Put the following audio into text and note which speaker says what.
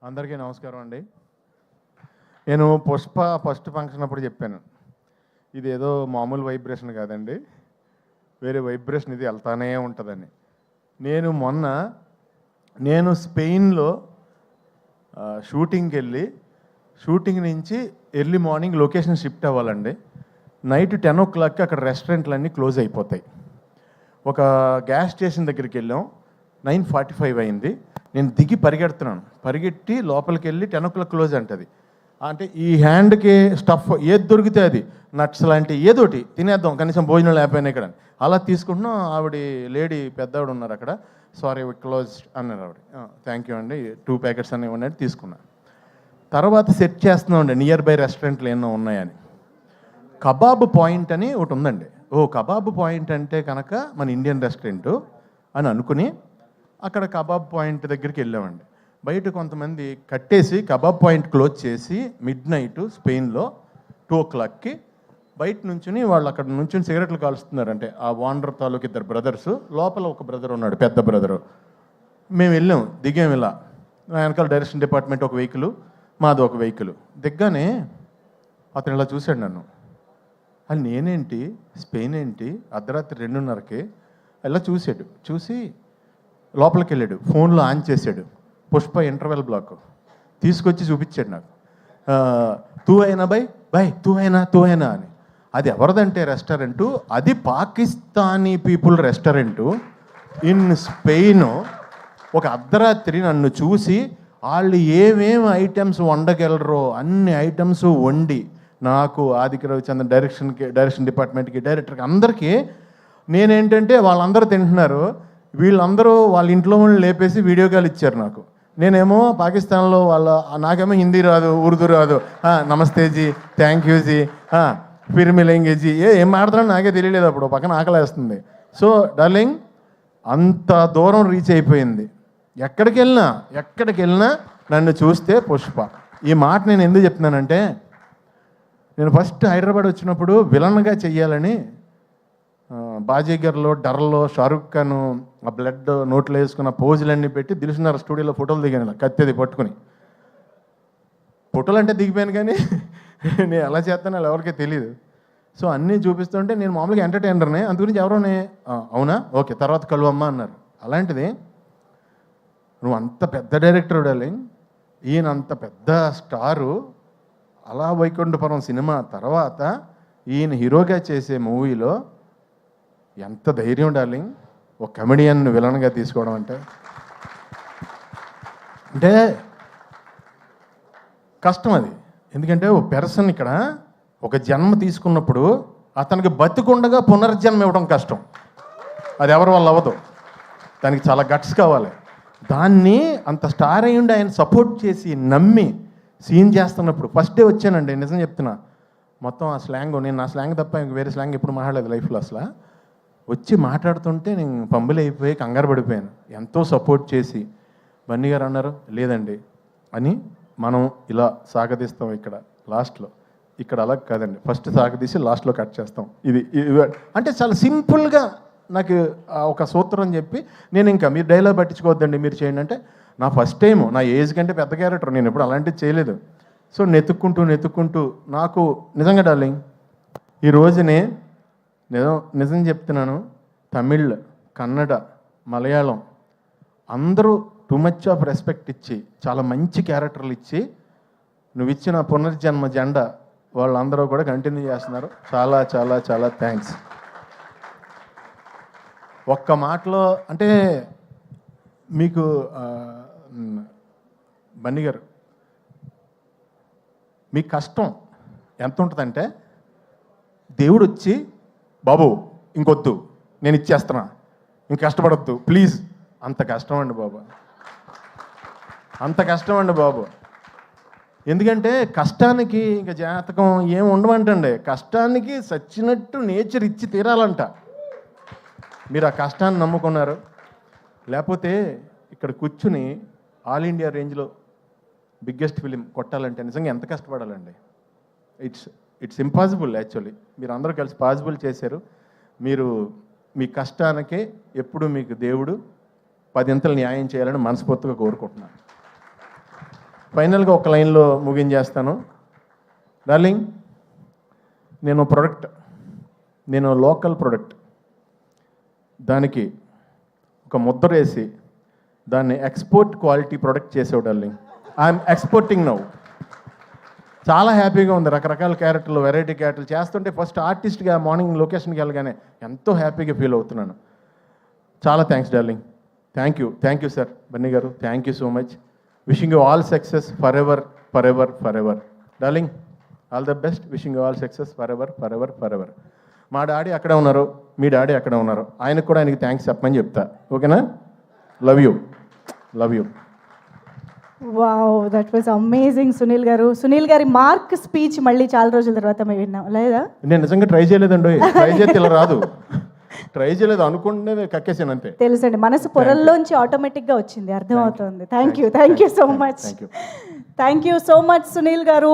Speaker 1: అందరికీ నమస్కారం అండి. నేను పుష్ప ఫస్ట్ ఫంక్షన్ అప్పుడు చెప్పాను, ఇదేదో మామూలు వైబ్రేషన్ కాదండి, వేరే వైబ్రేషన్ ఇది వెళ్తానే ఉంటుందని. నేను స్పెయిన్లో షూటింగ్కి వెళ్ళి షూటింగ్ నుంచి ఎర్లీ మార్నింగ్ లొకేషన్ షిఫ్ట్ అవ్వాలండి. నైట్ 10 o'clockకి అక్కడ రెస్టారెంట్లన్నీ క్లోజ్ అయిపోతాయి. ఒక గ్యాస్ స్టేషన్ దగ్గరికి వెళ్ళాం, 9:45 అయింది. నేను దిగి పరిగెట్టి లోపలికి వెళ్ళి 10 o'clock క్లోజ్ అంటది. అంటే ఈ హ్యాండ్కి స్టఫ్ ఏది దొరికితే అది, నట్స్ లాంటి ఏదోటి తినేద్దాం, కనీసం భోజనం లేకపోయినా ఇక్కడ అలా తీసుకుంటున్నాం. ఆవిడ లేడీ పెద్దవాడు ఉన్నారు అక్కడ, సారీ క్లోజ్ అన్నారు ఆవిడ. థ్యాంక్ యూ అండి, 2 ప్యాకెట్స్ అని ఇవ్వండి అని తీసుకున్నా. తర్వాత సెట్ చేస్తున్నాం అండి నియర్ బై రెస్టారెంట్లు ఎన్నో ఉన్నాయని. కబాబ్ పాయింట్ అని ఒకటి ఉందండి. కబాబ్ పాయింట్ అంటే కనుక మన ఇండియన్ రెస్టారెంటు అని అనుకుని అక్కడ కబాబ్ పాయింట్ దగ్గరికి వెళ్ళామండి. బయట కొంతమంది కట్టేసి కబాబ్ పాయింట్ క్లోజ్ చేసి మిడ్నైట్ స్పెయిన్లో 2 o'clockకి బయట నుంచుని వాళ్ళు అక్కడ నుంచి సిగరెట్లు కాలుస్తున్నారు. అంటే ఆ వాండర్ తాలూకు 2 బ్రదర్స్, లోపల ఒక బ్రదర్ ఉన్నాడు, పెద్ద బ్రదరు. మేము వెళ్ళాం, దిగాం. ఇలా వెనకాల డైరెక్షన్ డిపార్ట్మెంట్ ఒక వెహికల్, మాది ఒక వెహికల్. దిగ్గానే అతను ఇలా చూశాడు నన్ను. అది నేనేంటి, స్పెయిన్ ఏంటి, అర్ధరాత్రి 2:30కి ఇలా చూశాడు. చూసి లోపలికి వెళ్ళాడు, ఫోన్లో ఆన్ చేశాడు, పుష్ప ఇంటర్వెల్ బ్లాక్ తీసుకొచ్చి చూపించాడు నాకు. తూ అయినా తూ అయినా అని. అది ఎవరిదంటే రెస్టారెంటు, అది Pakistani people restaurant in Spain. ఒక అర్ధరాత్రి నన్ను చూసి వాళ్ళు ఏమేమి ఐటమ్స్ వండగలరో అన్ని ఐటమ్స్ వండి నాకు, ఆదిక రవిచంద్రన్ డైరెక్షన్ డిపార్ట్మెంట్కి, డైరెక్టర్కి, అందరికీ నేనేంటంటే వాళ్ళందరూ తింటున్నారు, వీళ్ళందరూ వాళ్ళ ఇంట్లో వాళ్ళని లేపేసి వీడియో కాల్ ఇచ్చారు నాకు. నేనేమో పాకిస్తాన్లో నాకేమో హిందీ రాదు, ఉర్దూ రాదు. నమస్తే G, thank you G, Phir మిలేంగే G, ఏం మాట్లాడుతున్నా నాకే తెలియలేదు. అప్పుడు పక్కన ఆకలేస్తుంది. సో డార్లింగ్, అంత దూరం రీచ్ అయిపోయింది. ఎక్కడికి వెళ్ళినా నన్ను చూస్తే పుష్ప. ఈ మాట నేను ఎందుకు చెప్తున్నానంటే, నేను ఫస్ట్ హైదరాబాద్ వచ్చినప్పుడు విలన్గా చెయ్యాలని బాజీగర్లో, డర్లో షారుఖ్ ఖాన్ ఆ బ్లడ్ నోట్లో వేసుకున్న పోజులన్నీ పెట్టి దిల్సుఖ్నగర్ స్టూడియోలో ఫోటోలు దిగాను, ఇలా కత్తెది పట్టుకుని. ఫోటోలు అంటే దిగిపోయాను, కానీ నేను ఎలా చేస్తానో అలా ఎవరికీ తెలియదు. సో అన్నీ చూపిస్తుంటే నేను మామూలుగా ఎంటర్టైనర్నే, అందుగురించి ఎవరోనే అవునా ఓకే తర్వాత కలువమ్మ అన్నారు. అలాంటిది నువ్వు అంత పెద్ద డైరెక్టర్ డార్లింగ్, ఈయన అంత పెద్ద స్టారు, అలా వైకుంఠపురం సినిమా తర్వాత ఈయన హీరోగా చేసే మూవీలో ఎంత ధైర్యం డార్లింగ్, ఒక కమెడియన్ విలన్గా తీసుకోవడం అంటే కష్టం అది. ఎందుకంటే ఓ పెర్సన్ ఇక్కడ ఒక జన్మ తీసుకున్నప్పుడు అతనికి బతికుండగా పునర్జన్మ ఇవ్వడం కష్టం. అది ఎవరి వల్ల అవ్వదు, దానికి చాలా గట్స్ కావాలి. దాన్ని అంత స్టార్ అయ్యుండి ఆయన సపోర్ట్ చేసి నమ్మి సీన్ చేస్తున్నప్పుడు ఫస్ట్ డే వచ్చానండి, నిజం చెప్తున్నా. మొత్తం ఆ స్లాంగ్, నేను నా స్లాంగ్ తప్ప ఇంక వేరే స్లాంగ్ ఎప్పుడు మాట్లాడలేదు లైఫ్లో. అసలు వచ్చి మాట్లాడుతుంటే నేను పంబులు అయిపోయి కంగారు పడిపోయాను. ఎంతో సపోర్ట్ చేసి బన్నీ గారు అన్నారు, లేదండి అని మనం ఇలా సాగదీస్తాం ఇక్కడ లాస్ట్లో. ఇక్కడ అలా కాదండి, ఫస్ట్ సాగదీసి లాస్ట్లో కట్ చేస్తాం. ఇది అంటే చాలా సింపుల్గా నాకు ఒక సూత్రం చెప్పి, నేను ఇంకా మీరు డైలాగ్ పట్టించుకోవద్దండి మీరు చేయండి అంటే, నా ఫస్ట్ టైము, నా ఏజ్ కంటే పెద్ద క్యారెక్టర్, నేను ఎప్పుడు అలాంటివి చేయలేదు. సో నెతుక్కుంటూ నాకు నిజంగా డార్లింగ్, ఈ రోజునే నిజం చెప్తున్నాను, తమిళ్, కన్నడ, మలయాళం అందరూ టూ మచ్ ఆఫ్ రెస్పెక్ట్ ఇచ్చి చాలా మంచి క్యారెక్టర్లు ఇచ్చి నువ్వు ఇచ్చిన పునర్జన్మ జెండా వాళ్ళందరూ కూడా కంటిన్యూ చేస్తున్నారు. చాలా చాలా చాలా థ్యాంక్స్. ఒక్క మాటలో అంటే మీకు బన్నీ గారు, మీ కష్టం ఎంత ఉంటుందంటే, దేవుడు వచ్చి బాబు ఇంకొద్దు నేను ఇచ్చేస్తున్నా, ఇంక కష్టపడద్దు ప్లీజ్, అంత కష్టం అండి బాబు, అంత కష్టం అండి బాబు. ఎందుకంటే కష్టానికి ఇంకా జాతకం ఏం ఉండమంటండి, కష్టానికి సచ్చినట్టు నేచర్ ఇచ్చి తీరాలంట. మీరు ఆ కష్టాన్ని నమ్ముకున్నారు, లేకపోతే ఇక్కడ కూర్చుని ఆల్ ఇండియా రేంజ్లో బిగ్గెస్ట్ ఫిలిం కొట్టాలంటే నిజంగా ఎంత కష్టపడాలండి. It's impossible actually. మీరు అందరూ కలిసి పాసిబుల్ చేశారు. మీరు మీ కష్టానికే ఎప్పుడు మీకు దేవుడు 10 ఇంతలు న్యాయం చేయాలని మనస్ఫూర్తిగా కోరుకుంటున్నాను. ఫైనల్గా ఒక లైన్లో ముగించేస్తాను. డార్లింగ్, నేను లోకల్ ప్రొడక్ట్ దానికి ఒక ముద్ర వేసి దాన్ని ఎక్స్పోర్ట్ క్వాలిటీ ప్రొడక్ట్ చేసావు డార్లింగ్. I'm exporting now. చాలా హ్యాపీగా ఉంది. రకరకాల క్యారెక్టర్లు, వెరైటీ క్యారెక్టర్లు చేస్తుంటే ఫస్ట్ ఆర్టిస్ట్గా మార్నింగ్ లొకేషన్కి వెళ్ళగానే ఎంతో హ్యాపీగా ఫీల్ అవుతున్నాను. చాలా thanks darling. Thank you sir Bunny గారు. Thank you so much. Wishing you all success forever forever forever. Darling, all the best. Wishing you all success forever forever forever. మా daddy అక్కడే ఉన్నారు, మీ daddy అక్కడే ఉన్నారు. ఆయనకి thanks చెప్పమని చెప్తా. ఓకేనా? Love you.
Speaker 2: Wow, that was amazing Sunil గారు. సునీల్ గారి మార్క్ స్పీచ్ మళ్ళీ చాలా రోజుల తర్వాత మేము విన్నాం లేదా?
Speaker 1: నేను నిజంగా ట్రై చేయలేదండి. ట్రై చేస్తే ఇలా రాదు. ట్రై చేయలేదు, అనుకుంటే కక్కేసాను అంతే.
Speaker 2: తెలుసండి, మనసు పొరల్లోంచి ఆటోమేటిక్గా వచ్చింది, అర్థమవుతుంది. Thank you so much. Thank you so much Sunil గారు.